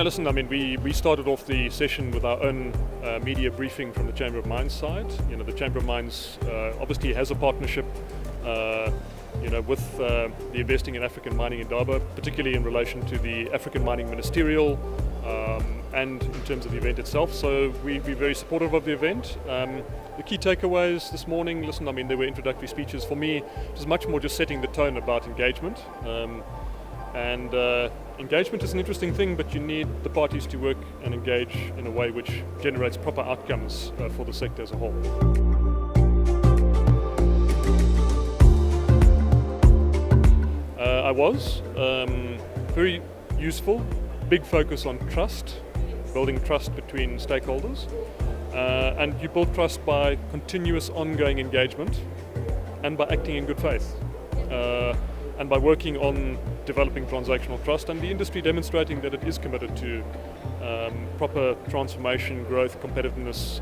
Listen, I mean, we started off the session with our own media briefing from the Chamber of Mines side. The Chamber of Mines obviously has a partnership with the Investing in African Mining Indaba, particularly in relation to the African Mining Ministerial and in terms of the event itself. So we're very supportive of the event. The key takeaways this morning, listen, I mean, there were introductory speeches. For me, it was much more just setting the tone about engagement. Engagement is an interesting thing, but you need the parties to work and engage in a way which generates proper outcomes for the sector as a whole. I was very useful, big focus on trust, building trust between stakeholders, and you build trust by continuous ongoing engagement and by acting in good faith. And by working on developing transactional trust, and the industry demonstrating that it is committed to proper transformation, growth, competitiveness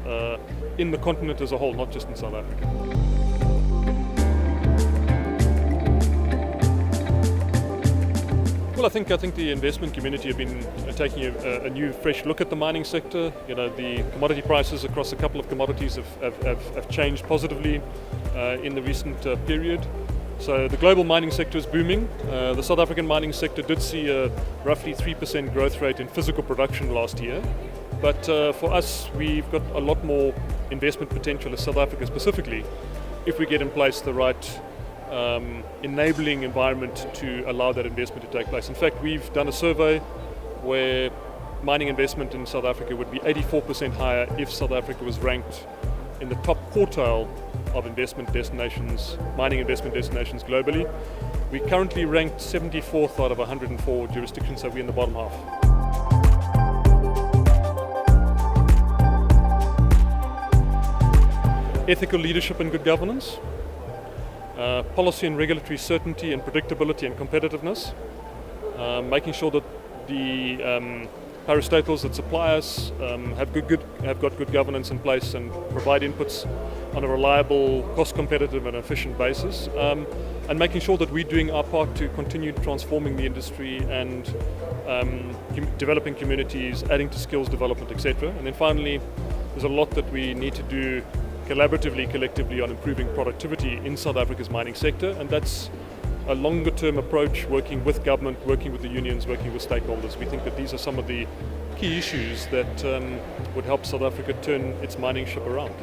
in the continent as a whole, not just in South Africa. Well, I think the investment community have been taking a new, fresh look at the mining sector. The commodity prices across a couple of commodities have changed positively in the recent period. So the global mining sector is booming. The South African mining sector did see a roughly 3% growth rate in physical production last year. But for us, we've got a lot more investment potential as South Africa specifically, if we get in place the right enabling environment to allow that investment to take place. In fact, we've done a survey where mining investment in South Africa would be 84% higher if South Africa was ranked in the top quartile of investment destinations, mining investment destinations globally. We currently ranked 74th out of 104 jurisdictions, so we're in the bottom half. Ethical leadership and good governance, policy and regulatory certainty and predictability and competitiveness, making sure that the parastatals that supply us have got good governance in place and provide inputs on a reliable, cost-competitive and efficient basis, and making sure that we're doing our part to continue transforming the industry and developing communities, adding to skills development, etc. And then finally, there's a lot that we need to do collaboratively, collectively on improving productivity in South Africa's mining sector, and that's a longer-term approach, working with government, working with the unions, working with stakeholders. We think that these are some of the key issues that would help South Africa turn its mining ship around.